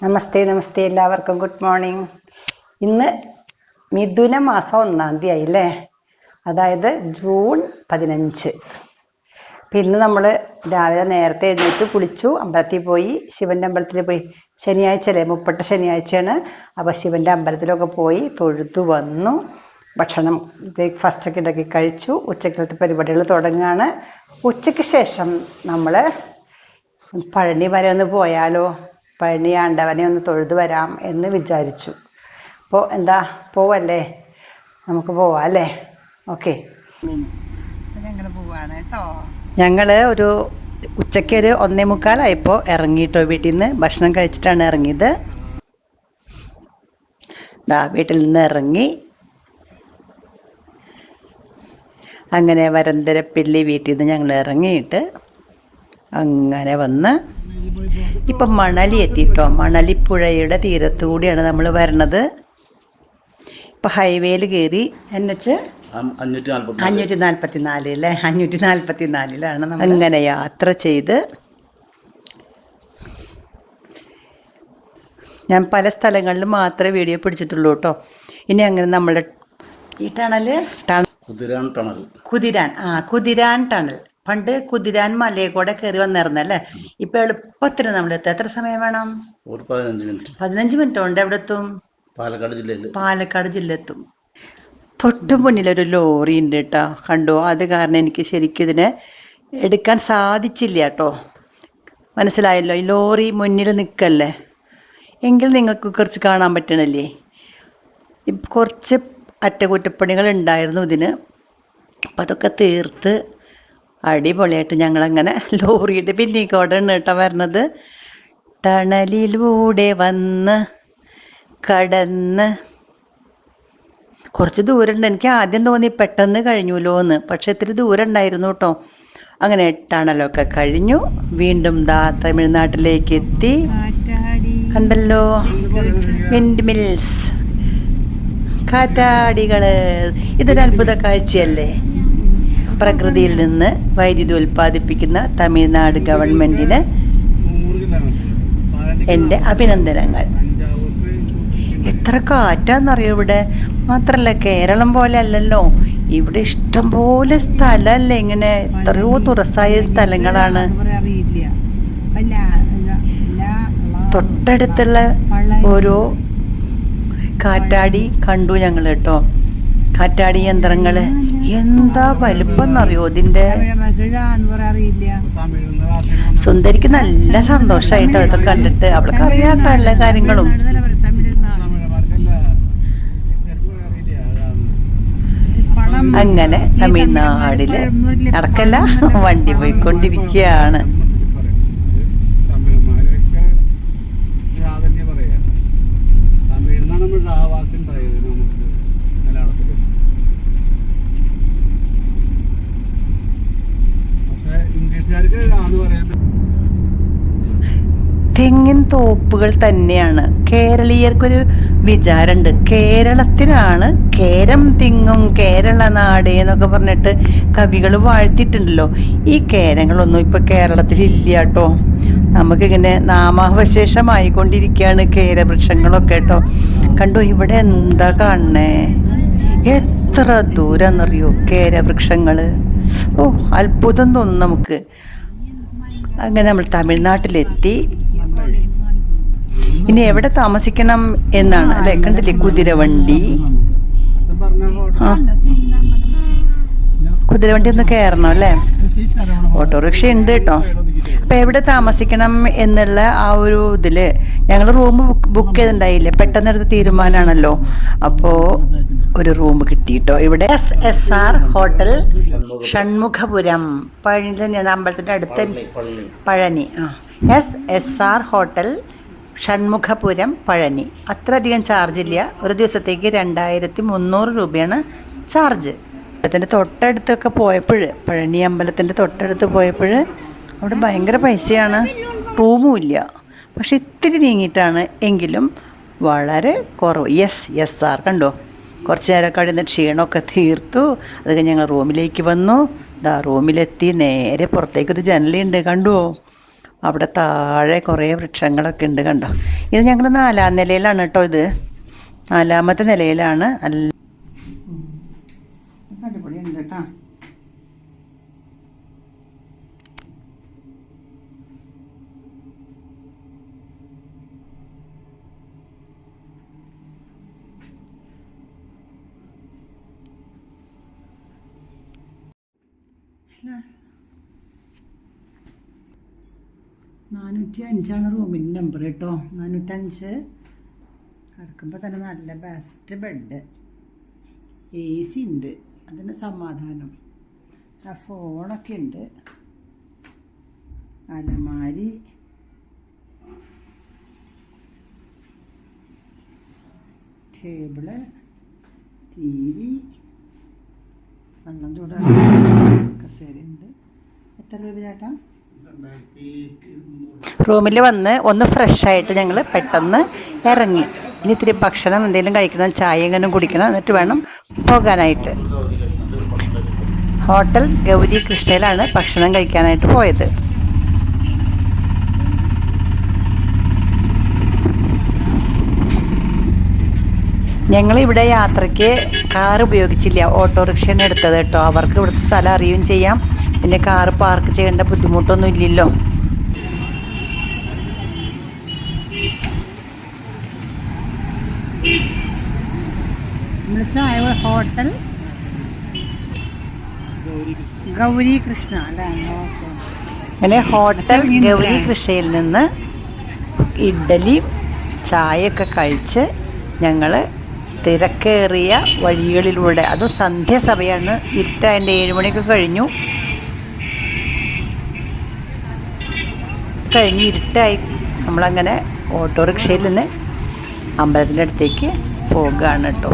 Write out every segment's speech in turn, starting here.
നമസ്തേ നമസ്തേ, എല്ലാവർക്കും good morning. ഇന്ന് മിഥുന മാസം 1-ാം തീയതി ആയില്ലേ, അതായത് ജൂൺ 15. അപ്പം ഇന്ന് നമ്മൾ രാവിലെ നേരത്തെ എഴുന്നേറ്റ് കുളിച്ചു, അമ്പലത്തിൽ പോയി, ശിവൻ്റെ അമ്പലത്തിൽ പോയി. ശനിയാഴ്ച അല്ലേ, 30 ശനിയാഴ്ചയാണ്. അപ്പോൾ ശിവൻ്റെ അമ്പലത്തിലൊക്കെ പോയി തൊഴുതു വന്നു. ഭക്ഷണം ബ്രേക്ക്ഫാസ്റ്റൊക്കെ ഉണ്ടാക്കി കഴിച്ചു. ഉച്ചക്കലത്തെ പരിപാടികൾ തുടങ്ങുകയാണ്. ഉച്ചയ്ക്ക് ശേഷം നമ്മൾ പഴനി വരെ ഒന്ന് പോയാലോ, പഴനി ആണ്ടവനെ ഒന്ന് തൊഴുതു വരാം എന്ന് വിചാരിച്ചു. അപ്പോൾ എന്താ, പോവല്ലേ? നമുക്ക് പോവാം അല്ലേ? ഓക്കെ, ഞങ്ങൾ പോവാണ് കേട്ടോ. ഞങ്ങൾ ഒരു ഉച്ചയ്ക്ക് 1:45 ഇറങ്ങിയിട്ടോ. വീട്ടിൽ നിന്ന് ഭക്ഷണം കഴിച്ചിട്ടാണ് ഇറങ്ങിയത്. വീട്ടിൽ നിന്ന് ഇറങ്ങി അങ്ങനെ വരന്തരപ്പിള്ളി വീട്ടിൽ നിന്ന് ഞങ്ങൾ ഇറങ്ങിയിട്ട് അങ്ങനെ വന്ന് ഇപ്പം മണലി എത്തിയിട്ടോ. മണലിപ്പുഴയുടെ തീരത്തുകൂടിയാണ് നമ്മൾ വരണത്. ഇപ്പം ഹൈവേയിൽ കയറി NH 544 അല്ലേ, 544 നമ്മൾ അങ്ങനെ യാത്ര ചെയ്ത് ഞാൻ പല സ്ഥലങ്ങളിലും മാത്രമേ വീഡിയോ പിടിച്ചിട്ടുള്ളൂ കേട്ടോ. ഇനി അങ്ങനെ നമ്മുടെ ഈ കുതിരാൻ ടണൽ പണ്ട് കുതിരാൻ മലയെ കൂടെ കയറി വന്നിരുന്നല്ലേ. ഇപ്പൊ എളുപ്പത്തിന് നമ്മൾ എത്തും. എത്ര സമയം വേണം? 15 മിനിറ്റ് കൊണ്ട് എവിടെ എത്തും? പാലക്കാട് ജില്ല എത്തും. തൊട്ടു മുന്നിലൊരു ലോറി ഉണ്ട് കേട്ടോ, കണ്ടോ? അത് കാരണം എനിക്ക് ശരിക്കും ഇതിനെ എടുക്കാൻ സാധിച്ചില്ല കേട്ടോ. മനസ്സിലായല്ലോ, ഈ ലോറി മുന്നിൽ നിൽക്കല്ലേ. എങ്കിൽ നിങ്ങൾക്ക് കുറച്ച് കാണാൻ പറ്റണില്ലേ? കുറച്ച് അറ്റകുറ്റപ്പണികൾ ഉണ്ടായിരുന്നു ഇതിന്. അപ്പം അതൊക്കെ തീർത്ത് അടിപൊളിയായിട്ട് ഞങ്ങളങ്ങനെ ലോറിയുടെ പിന്നീക്കോടാണ് കേട്ടോ വരണത്. ടണലിലൂടെ വന്ന് കടന്ന് കുറച്ച് ദൂരമുണ്ട്. എനിക്ക് ആദ്യം തോന്നി പെട്ടെന്ന് കഴിഞ്ഞുല്ലോ എന്ന്, പക്ഷെ ഇത്തിരി ദൂരം ഉണ്ടായിരുന്നു കേട്ടോ. അങ്ങനെ ടണലൊക്കെ കഴിഞ്ഞു. വീണ്ടും തമിഴ്നാട്ടിലേക്ക് എത്തി. കണ്ടല്ലോ, വിൻഡ് മിൽസ്, കാറ്റാടികൾ. ഇതൊരു അത്ഭുത കാഴ്ചയല്ലേ. പ്രകൃതിയിൽ നിന്ന് വൈദ്യുതി ഉൽപ്പാദിപ്പിക്കുന്ന തമിഴ്നാട് ഗവൺമെൻറ്റിന് എൻ്റെ അഭിനന്ദനങ്ങൾ. എത്ര കാറ്റാന്നറിയോ ഇവിടെ. മാത്രമല്ല, കേരളം പോലെ അല്ലല്ലോ, ഇവിടെ ഇഷ്ടംപോലെ സ്ഥലമല്ലേ. ഇങ്ങനെ എത്രയോ തുറസായ സ്ഥലങ്ങളാണ്. തൊട്ടടുത്തുള്ള ഓരോ കാറ്റാടി കണ്ടു ഞങ്ങൾ കേട്ടോ. കാറ്റാടി യന്ത്രങ്ങൾ എന്താ വലുപ്പം എന്നറിയോ ഇതിൻ്റെ. സുന്ദരിക്ക് നല്ല സന്തോഷമായിട്ടോ ഇതൊക്കെ കണ്ടിട്ട്. അവൾക്ക് അറിയാട്ടോ എല്ലാ കാര്യങ്ങളും. അങ്ങനെ തമിഴ്നാടില് നടക്കല്ല, വണ്ടി പോയിക്കൊണ്ടിരിക്കുകയാണ്. തെങ്ങിൻ തോപ്പുകൾ തന്നെയാണ്. കേരളീയർക്കൊരു വിചാരമുണ്ട്, കേരളത്തിനാണ് കേരം തിങ്ങും കേരള നാട് എന്നൊക്കെ പറഞ്ഞിട്ട് കവികൾ വാഴ്ത്തിയിട്ടുണ്ടല്ലോ. ഈ കേരങ്ങളൊന്നും ഇപ്പൊ കേരളത്തിലില്ല കേട്ടോ. നമുക്കിങ്ങനെ നാമാവശേഷമായിക്കൊണ്ടിരിക്കുകയാണ് കേരവൃക്ഷങ്ങളൊക്കെ കേട്ടോ. കണ്ടോ, ഇവിടെ എന്താ കാണണേ, എത്ര ദൂരം എന്നറിയോ കേരവൃക്ഷങ്ങൾ. ഓ, അത്ഭുതം തോന്നും നമുക്ക്. അങ്ങനെ നമ്മൾ തമിഴ്നാട്ടിലെത്തി. ഇനി എവിടെ താമസിക്കണം എന്നാണ് അല്ലേ. കണ്ടില്ലേ കുതിരവണ്ടി. കുതിരവണ്ടി ഒന്ന് കയറണം അല്ലേ. ഓട്ടോറിക്ഷ ഉണ്ട് കേട്ടോ. അപ്പം എവിടെ താമസിക്കണം എന്നുള്ള ആ ഒരു ഇതിൽ ഞങ്ങൾ റൂം ബുക്ക് ചെയ്തിട്ടുണ്ടായില്ലേ. പെട്ടെന്നെടുത്ത തീരുമാനമാണല്ലോ. അപ്പോൾ ഒരു റൂം കിട്ടിയിട്ടോ. ഇവിടെ SSR ഹോട്ടൽ ഷൺമുഖപുരം, പഴനി തന്നെയാണ്, അമ്പലത്തിൻ്റെ അടുത്ത് പഴനി. SSR hotel Shanmughapuram Palani. അത്രയധികം ചാർജില്ല. ഒരു ദിവസത്തേക്ക് 2300 രൂപയാണ് ചാർജ്. അമ്പലത്തിൻ്റെ തൊട്ടടുത്തൊക്കെ പോയപ്പോൾ, പഴനി അമ്പലത്തിൻ്റെ തൊട്ടടുത്ത് പോയപ്പോൾ അവിടെ ഭയങ്കര പൈസയാണ്. റൂമും ഇല്ല. പക്ഷെ ഇത്തിരി നീങ്ങിയിട്ടാണ്, എങ്കിലും വളരെ കുറവ്. SSR കണ്ടോ. കുറച്ച് നേരമൊക്കെ അവിടെ നിന്ന് ക്ഷീണമൊക്കെ തീർത്തു. അത് കഴിഞ്ഞ് ഞങ്ങൾ റൂമിലേക്ക് വന്നു. റൂമിലെത്തി നേരെ പുറത്തേക്കൊരു ജനലുണ്ട്, കണ്ടുവോ? അവിടെ താഴെ കുറേ വൃക്ഷങ്ങളൊക്കെ ഉണ്ട് കണ്ടോ. ഇത് ഞങ്ങൾ 4ാം നിലയിലാണ് കേട്ടോ. ഇത് 4ാമത്തെ നിലയിലാണ്. അടിപൊളിയുണ്ട് കേട്ടോ. Yeah. 405 റൂമിൻ്റെ നമ്പർ കേട്ടോ. 405. കിടക്കുമ്പോൾ തന്നെ നല്ല ബെസ്റ്റ് ബെഡ്, AC ഉണ്ട്, അതിന് സമാധാനം. ആ ഫോണൊക്കെ ഉണ്ട്, അലമാരി, ടേബിള്, TV, വെള്ളം ചൂടാൻ കസേരയുണ്ട്. എത്ര രൂപ ചേട്ടാ? റൂമിൽ വന്ന് ഒന്ന് ഫ്രഷായിട്ട് ഞങ്ങൾ പെട്ടെന്ന് ഇറങ്ങി. ഇനി ഇത്തിരി ഭക്ഷണം എന്തെങ്കിലും കഴിക്കണം, ചായ എങ്ങനെ കുടിക്കണം, എന്നിട്ട് വേണം പോകാനായിട്ട്. ഹോട്ടൽ ഗൗരി കൃഷ്ണയിലാണ് ഭക്ഷണം കഴിക്കാനായിട്ട് പോയത്. ഞങ്ങളിവിടെ യാത്രയ്ക്ക് കാർ ഉപയോഗിച്ചില്ല, ഓട്ടോറിക്ഷയാണ് എടുത്തത് കേട്ടോ. അവർക്ക് ഇവിടുത്തെ സ്ഥലം അറിയുകയും ചെയ്യാം, പിന്നെ കാറ് പാർക്ക് ചെയ്യേണ്ട ബുദ്ധിമുട്ടൊന്നും ഇല്ലല്ലോ. ഹോട്ടൽ ഗൗരി കൃഷ്ണ അല്ലേ? അങ്ങനെ ഹോട്ടൽ ഗൗരി കൃഷ്ണയിൽ നിന്ന് ഇഡ്ഡലി ചായയൊക്കെ കഴിച്ച് ഞങ്ങൾ തിരക്കേറിയ വഴികളിലൂടെ, അതും സന്ധ്യാസമയമാണ്, ഇരുട്ടായതിൻ്റെ 7 മണിയൊക്കെ കഴിഞ്ഞു. ഇരുട്ടായി നമ്മളങ്ങനെ ഓട്ടോറിക്ഷയിൽ നിന്ന് അമ്പലത്തിൻ്റെ അടുത്തേക്ക് പോകുകയാണ് കേട്ടോ.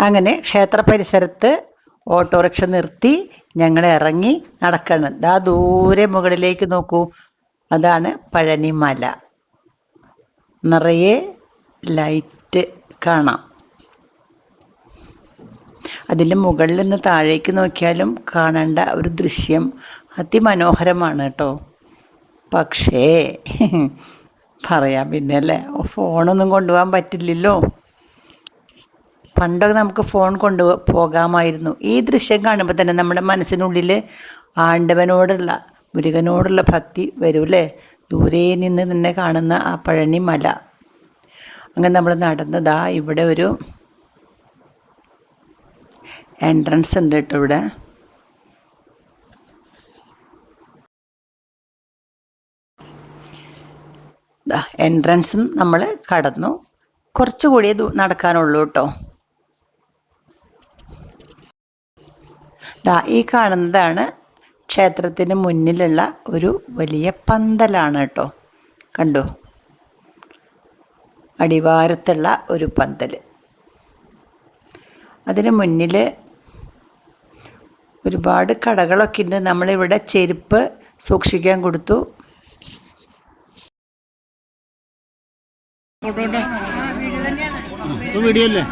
അങ്ങനെ ക്ഷേത്ര പരിസരത്ത് ഓട്ടോറിക്ഷ നിർത്തി ഞങ്ങൾ ഇറങ്ങി നടക്കണം. ദാ ദൂരെ മുകളിലേക്ക് നോക്കൂ, അതാണ് പഴനിമല. നിറയെ ലൈറ്റ് കാണാം. അതിൻ്റെ മുകളിൽ നിന്ന് താഴേക്ക് നോക്കിയാലും കാണേണ്ട ഒരു ദൃശ്യം അതിമനോഹരമാണ് കേട്ടോ. പക്ഷേ പറയാം പിന്നെ അല്ലേ, ഫോണൊന്നും കൊണ്ടുപോകാൻ പറ്റില്ലല്ലോ. പണ്ടൊക്കെ നമുക്ക് ഫോൺ പോകാമായിരുന്നു. ഈ ദൃശ്യം കാണുമ്പോൾ തന്നെ നമ്മുടെ മനസ്സിനുള്ളിൽ ആണ്ടവനോടുള്ള, മുരുകനോടുള്ള ഭക്തി വരൂല്ലേ. ദൂരെ നിന്ന് തന്നെ കാണുന്ന ആ പഴനിമല. അങ്ങനെ നമ്മൾ നടന്നതാ, ഇവിടെ ഒരു എൻട്രൻസ് ഉണ്ട് കേട്ടോ. ഇവിടെ എൻട്രൻസും നമ്മൾ കടന്നു. കുറച്ചുകൂടി നടക്കാനുള്ളൂ കേട്ടോ. ഈ കാണുന്നതാണ് ക്ഷേത്രത്തിന് മുന്നിലുള്ള ഒരു വലിയ പന്തലാണ് കേട്ടോ. കണ്ടോ, അടിവാരത്തുള്ള ഒരു പന്തൽ. അതിന് മുന്നിൽ ഒരുപാട് കടകളൊക്കെ ഉണ്ട്. നമ്മളിവിടെ ചെരുപ്പ് സൂക്ഷിക്കാൻ കൊടുത്തു. വീഡിയോ അല്ലേ?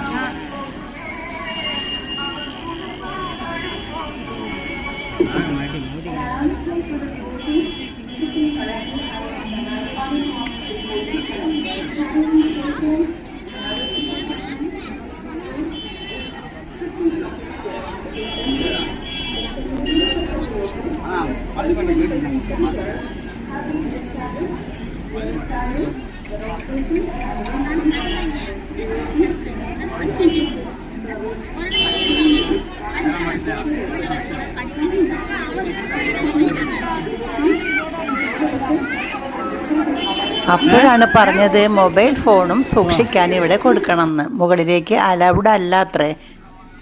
അപ്പോഴാണ് പറഞ്ഞത് മൊബൈൽ ഫോണും സൂക്ഷിക്കാൻ ഇവിടെ കൊടുക്കണമെന്ന്. മുകളിലേക്ക് അലൗഡ് അല്ലാത്രേ.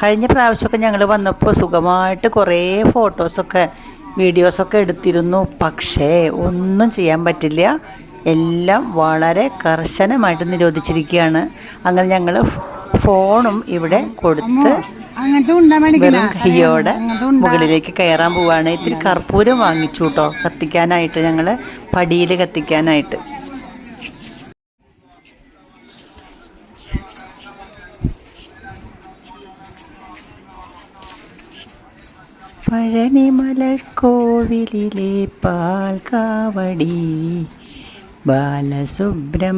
കഴിഞ്ഞ പ്രാവശ്യമൊക്കെ ഞങ്ങൾ വന്നപ്പോൾ സുഖമായിട്ട് കുറേ ഫോട്ടോസൊക്കെ വീഡിയോസൊക്കെ എടുത്തിരുന്നു. പക്ഷേ ഒന്നും ചെയ്യാൻ പറ്റില്ല, എല്ലാം വളരെ കർശനമായിട്ട് നിരോധിച്ചിരിക്കുകയാണ്. അങ്ങനെ ഞങ്ങൾ ഫോണും ഇവിടെ കൊടുത്ത് വെറും കൈയോടെ മുകളിലേക്ക് കയറാൻ പോവാണ്. ഇത്തിരി കർപ്പൂരം വാങ്ങിച്ചു കേട്ടോ, കത്തിക്കാനായിട്ട്, ഞങ്ങൾ പടിയിൽ കത്തിക്കാനായിട്ട്. പഴനിമലക്കോവിലിലെ പാൽക്കാവടി, ബാലസുബ്രഹ്മണ്യൻ്റെ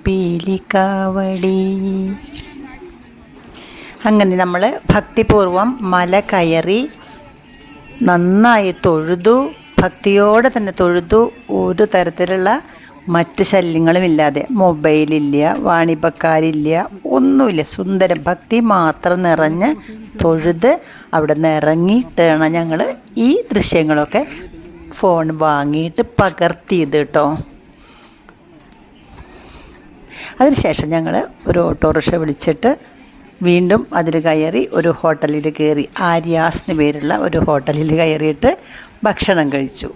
പീലിക്കാവടി. അങ്ങനെ നമ്മൾ ഭക്തിപൂർവം മല കയറി നന്നായി തൊഴുതു, ഭക്തിയോടെ തന്നെ തൊഴുതു. ഒരു തരത്തിലുള്ള മറ്റ് ശല്യങ്ങളുമില്ലാതെ, മൊബൈലില്ല, വാണിഭക്കാരില്ല, ഒന്നുമില്ല. സുന്ദരം ഭക്തി മാത്രം നിറഞ്ഞ് തൊഴുത് അവിടെ നിന്ന് ഇറങ്ങിയിട്ടാണ് ഞങ്ങൾ ഈ ദൃശ്യങ്ങളൊക്കെ ഫോൺ വാങ്ങിയിട്ട് പകർത്തിയത് കേട്ടോ. അതിനുശേഷം ഞങ്ങൾ ഒരു ഓട്ടോറിക്ഷ വിളിച്ചിട്ട് വീണ്ടും അതിൽ കയറി ഒരു ഹോട്ടലിൽ കയറി. ആര്യാസ് എന്ന് പേരുള്ള ഒരു ഹോട്ടലിൽ കയറിയിട്ട് ഭക്ഷണം കഴിച്ചു.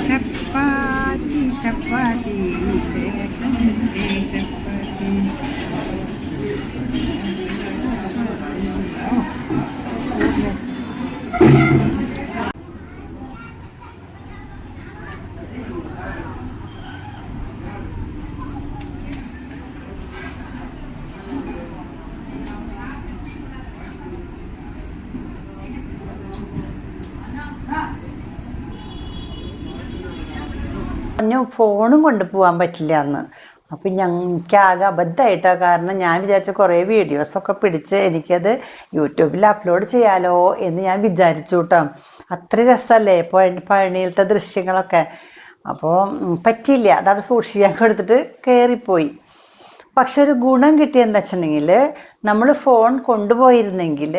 ചപ്പാത്തി ചപ്പാത്തി ചപ്പാത്തി. പറഞ്ഞു ഫോണും കൊണ്ടുപോകാൻ പറ്റില്ല എന്ന്. അപ്പം ഞങ്ങൾക്കാകെ അബദ്ധമായിട്ടാണ്. കാരണം ഞാൻ വിചാരിച്ച കുറേ വീഡിയോസൊക്കെ പിടിച്ച് എനിക്കത് യൂട്യൂബിൽ അപ്ലോഡ് ചെയ്യാലോ എന്ന് ഞാൻ വിചാരിച്ചു കേട്ടോ. അത്ര രസമല്ലേ പഴനിയിലത്തെ ദൃശ്യങ്ങളൊക്കെ. അപ്പോൾ പറ്റിയില്ല, അതവിടെ സൂക്ഷിക്കാൻ കൊടുത്തിട്ട് കയറിപ്പോയി. പക്ഷെ ഒരു ഗുണം കിട്ടിയെന്ന് വെച്ചിട്ടുണ്ടെങ്കിൽ, നമ്മൾ ഫോൺ കൊണ്ടുപോയിരുന്നെങ്കിൽ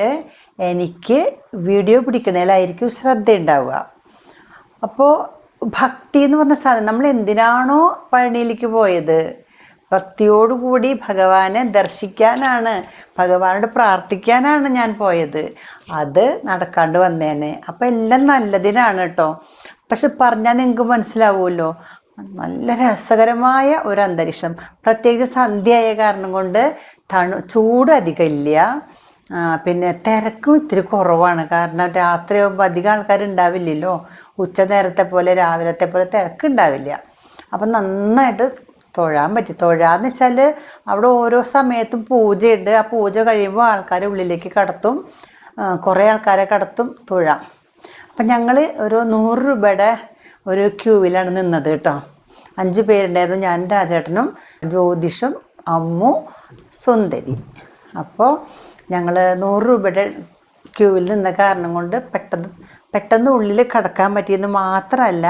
എനിക്ക് വീഡിയോ പിടിക്കണേലായിരിക്കും ശ്രദ്ധയുണ്ടാവുക. അപ്പോൾ ഭക്തി എന്ന് പറഞ്ഞ സാധനം, നമ്മൾ എന്തിനാണോ പഴനിയിലേക്ക് പോയത്, ഭക്തിയോടുകൂടി ഭഗവാനെ ദർശിക്കാനാണ്, ഭഗവാനോട് പ്രാർത്ഥിക്കാനാണ് ഞാൻ പോയത്. അത് നടക്കാണ്ട് വന്നേനെ. അപ്പം എല്ലാം നല്ലതിനാണ് കേട്ടോ. പക്ഷെ പറഞ്ഞാൽ നിങ്ങൾക്ക് മനസ്സിലാവുമല്ലോ, നല്ല രസകരമായ ഒരു അന്തരീക്ഷം. പ്രത്യേകിച്ച് സന്ധ്യയായ കാരണം കൊണ്ട് ചൂട് അധികം ഇല്ല. പിന്നെ തിരക്കും ഇത്തിരി കുറവാണ്. കാരണം രാത്രിയാകുമ്പോൾ അധികം ആൾക്കാരുണ്ടാവില്ലല്ലോ. ഉച്ച നേരത്തെ പോലെ രാവിലത്തെ പോലെ തിരക്കുണ്ടാവില്ല. അപ്പം നന്നായിട്ട് തൊഴാൻ പറ്റി. തൊഴാന്ന് വെച്ചാൽ അവിടെ ഓരോ സമയത്തും പൂജയുണ്ട്. ആ പൂജ കഴിയുമ്പോൾ ആൾക്കാരെ ഉള്ളിലേക്ക് കടത്തും, കുറേ ആൾക്കാരെ കടത്തും തൊഴാം. അപ്പം ഞങ്ങൾ ഒരു 100 രൂപയുടെ ഒരു ക്യൂവിലാണ് നിന്നത് കേട്ടോ. 5 പേരുണ്ടായിരുന്നു, ഞാൻ, രാജേട്ടനും, ജ്യോതിഷും, അമ്മു, സുന്ദരി. അപ്പോൾ ഞങ്ങൾ 100 രൂപയുടെ ക്യൂവിൽ നിന്ന കാരണം കൊണ്ട് പെട്ടെന്ന് ഉള്ളിൽ കടക്കാൻ പറ്റിയെന്ന് മാത്രമല്ല,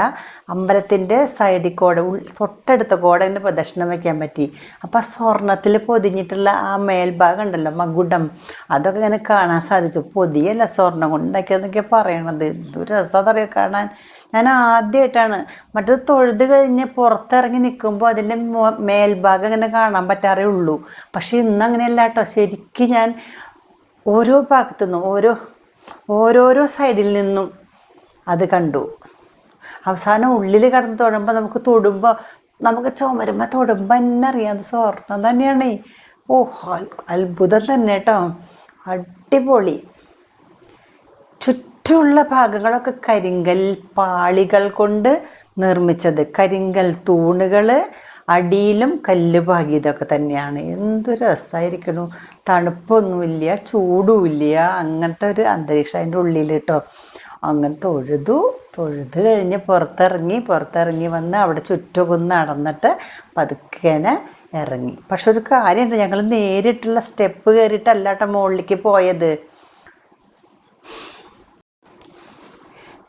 അമ്പലത്തിൻ്റെ സൈഡിൽ കൂടെ തൊട്ടടുത്ത കൂടെ തന്നെ പ്രദക്ഷിണം വയ്ക്കാൻ പറ്റി. അപ്പോൾ ആ സ്വർണ്ണത്തിൽ പൊതിഞ്ഞിട്ടുള്ള ആ മേൽഭാഗം ഉണ്ടല്ലോ, മകുടം, അതൊക്കെ ഇങ്ങനെ കാണാൻ സാധിച്ചു. പൊതിയല്ല, സ്വർണ്ണം കൊണ്ട് ഉണ്ടാക്കിയതെന്നൊക്കെ പറയണത്. എന്തൊരു രസമറിയാം കാണാൻ. ഞാൻ ആദ്യമായിട്ടാണ് മറ്റത് തൊഴുത് കഴിഞ്ഞ് പുറത്തിറങ്ങി നിൽക്കുമ്പോൾ അതിൻ്റെ മേൽഭാഗം ഇങ്ങനെ കാണാൻ പറ്റാറേ ഉള്ളൂ. പക്ഷേ ഇന്ന് അങ്ങനെയല്ല കേട്ടോ. ശരിക്കും ഞാൻ ഓരോ ഭാഗത്തു നിന്നും ഓരോരോ സൈഡിൽ നിന്നും അത് കണ്ടു. അവസാനം ഉള്ളിൽ കടന്ന് തൊടുമ്പോൾ നമുക്ക് ചുമരുമ്പോൾ തൊടുമ്പോൾ തന്നെ അറിയാം അത് സ്വർണ്ണം തന്നെയാണ്. ഓ, അത്ഭുതം തന്നെ കേട്ടോ. അടിപൊളി. ചുറ്റുമുള്ള ഭാഗങ്ങളൊക്കെ കരിങ്കൽ പാളികൾ കൊണ്ട് നിർമ്മിച്ചത്. കരിങ്കൽ തൂണുകൾ, അടിയിലും കല്ല് പാകിയതൊക്കെ തന്നെയാണ്. എന്ത് രസമായിരിക്കണു. തണുപ്പൊന്നുമില്ല, ചൂടുമില്ല, അങ്ങനത്തെ ഒരു അന്തരീക്ഷം അതിൻ്റെ ഉള്ളിൽ കേട്ടോ. അങ്ങനെ തൊഴുത് കഴിഞ്ഞ് പുറത്തിറങ്ങി വന്ന് അവിടെ ചുറ്റും നടന്നിട്ട് പതുക്കേനെ ഇറങ്ങി. പക്ഷെ ഒരു കാര്യമുണ്ട്, ഞങ്ങൾ നേരിട്ടുള്ള സ്റ്റെപ്പ് കയറിയിട്ടല്ല കേട്ടോ മുകളിലേക്ക് പോയത്.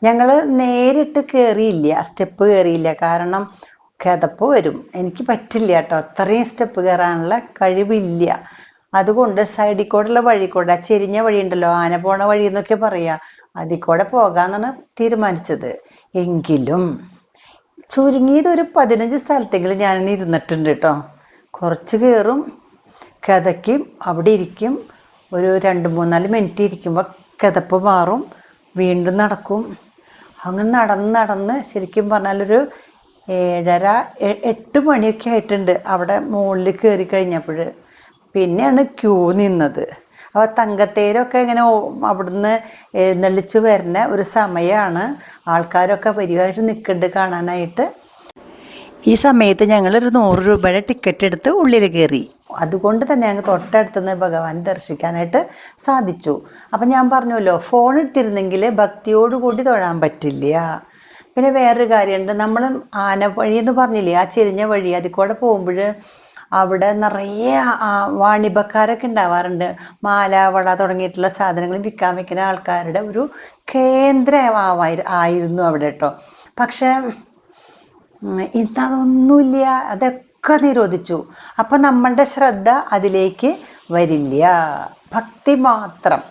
ഞങ്ങൾ നേരിട്ട് കയറിയില്ല, സ്റ്റെപ്പ് കയറിയില്ല. കാരണം കിതപ്പ് വരും, എനിക്ക് പറ്റില്ല കേട്ടോ, അത്രയും സ്റ്റെപ്പ് കയറാനുള്ള കഴിവില്ല. അതുകൊണ്ട് സൈഡിൽ കൂടെയുള്ള വഴി കൂടെ, ആ ചെരിഞ്ഞ വഴി ഉണ്ടല്ലോ, ആന പോണ വഴി എന്നൊക്കെ പറയാ, അതിൽ കൂടെ പോകാമെന്നാണ് തീരുമാനിച്ചത്. എങ്കിലും ചുരുങ്ങിയത് ഒരു 15 സ്ഥലത്തെങ്കിലും ഞാൻ ഇരുന്നിട്ടുണ്ട് കേട്ടോ. കുറച്ച് കയറും, കിതയ്ക്കും, അവിടെ ഇരിക്കും, ഒരു 2-3-4 മിനിറ്റ് ഇരിക്കുമ്പോൾ കിതപ്പ് മാറും, വീണ്ടും നടക്കും. അങ്ങനെ നടന്ന് ശരിക്കും പറഞ്ഞാലൊരു 7:30-8 മണിയൊക്കെ ആയിട്ടുണ്ട് അവിടെ മുകളിൽ കയറി കഴിഞ്ഞപ്പോൾ. പിന്നെയാണ് ക്യൂ നിന്നത്. അപ്പോൾ തങ്കത്തേരൊക്കെ ഇങ്ങനെ അവിടുന്ന് എഴുന്നള്ളിച്ച് വരുന്ന ഒരു സമയമാണ്. ആൾക്കാരൊക്കെ വരിയായിട്ട് നിൽക്കുന്നുണ്ട് കാണാനായിട്ട്. ഈ സമയത്ത് ഞങ്ങളൊരു 100 രൂപയുടെ ടിക്കറ്റ് എടുത്ത് ഉള്ളിൽ കയറി. അതുകൊണ്ട് തന്നെ ഞങ്ങൾ തൊട്ടടുത്തുനിന്ന് ഭഗവാൻ ദർശിക്കാനായിട്ട് സാധിച്ചു. അപ്പം ഞാൻ പറഞ്ഞല്ലോ, ഫോൺ എടുത്തിരുന്നെങ്കിൽ ഭക്തിയോടുകൂടി തൊഴാൻ പറ്റില്ല. പിന്നെ വേറൊരു കാര്യമുണ്ട്, നമ്മൾ ആന വഴി എന്ന് പറഞ്ഞില്ലേ, ആ ചെരിഞ്ഞ വഴി, അതിൽ കൂടെ പോകുമ്പോൾ അവിടെ നിറയെ വാണിഭക്കാരൊക്കെ ഉണ്ടാവാറുണ്ട്. മാല, വള തുടങ്ങിയിട്ടുള്ള സാധനങ്ങൾ വിൽക്കാൻ വയ്ക്കുന്ന ആൾക്കാരുടെ ഒരു കേന്ദ്രമായിരുന്നു അവിടെ കേട്ടോ. പക്ഷേ ഇന്നതൊന്നുമില്ല, അതൊക്കെ നിരോധിച്ചു. അപ്പം നമ്മളുടെ ശ്രദ്ധ അതിലേക്ക് വരില്ല. ഭക്തി മാത്രം,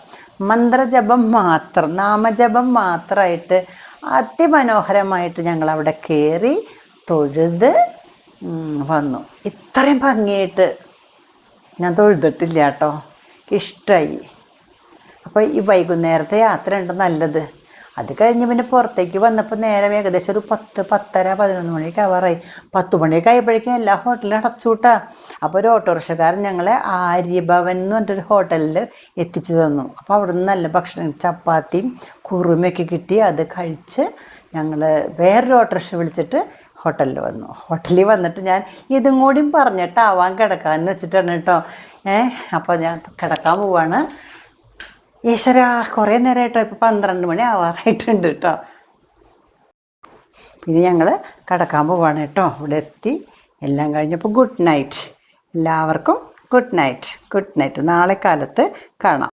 മന്ത്രജപം മാത്രം, നാമജപം മാത്രമായിട്ട് അതിമനോഹരമായിട്ട് ഞങ്ങളവിടെ കയറി തൊഴുത് വന്നു. ഇത്രയും ഭംഗിയായിട്ട് ഞാൻ തൊഴുതിട്ടില്ല കേട്ടോ, ഇഷ്ടമായി. അപ്പോൾ ഈ വൈകുന്നേരത്തെ യാത്ര ഉണ്ട് നല്ലത്. അത് കഴിഞ്ഞ് പിന്നെ പുറത്തേക്ക് വന്നപ്പോൾ നേരം ഏകദേശം ഒരു 10-10:30-11 മണിയൊക്കെ ആവാറായി. 10 മണിയൊക്കെ ആയപ്പോഴേക്കും എല്ലാ ഹോട്ടലും അടച്ചുകൂട്ടാ. അപ്പോൾ ഒരു ഓട്ടോറിക്ഷക്കാരൻ ഞങ്ങളെ ആര്യഭവൻ എന്ന് പറഞ്ഞിട്ടൊരു ഹോട്ടലിൽ എത്തിച്ചു തന്നു. അപ്പോൾ അവിടെ നിന്ന് നല്ല ഭക്ഷണം, ചപ്പാത്തിയും കുറുമയൊക്കെ കിട്ടി. അത് കഴിച്ച് ഞങ്ങൾ വേറൊരു ഓട്ടോറിക്ഷ വിളിച്ചിട്ട് ഹോട്ടലിൽ വന്നു. ഹോട്ടലിൽ വന്നിട്ട് ഞാൻ ഇതും കൂടിയും പറഞ്ഞിട്ടാവാൻ കിടക്കാമെന്ന് വെച്ചിട്ടാണ് കേട്ടോ. അപ്പോൾ ഞാൻ കിടക്കാൻ പോവാണ്. ഈശ്വര, കുറേ നേരമായിട്ടോ, ഇപ്പോൾ 12 മണി ആവാറായിട്ടുണ്ട് കേട്ടോ. പിന്നെ ഞങ്ങൾ കിടക്കാൻ പോവാണ് കേട്ടോ. ഇവിടെ എത്തി എല്ലാം കഴിഞ്ഞപ്പോൾ ഗുഡ് നൈറ്റ് എല്ലാവർക്കും. Good night. നാളെ കാലത്ത് കാണാം.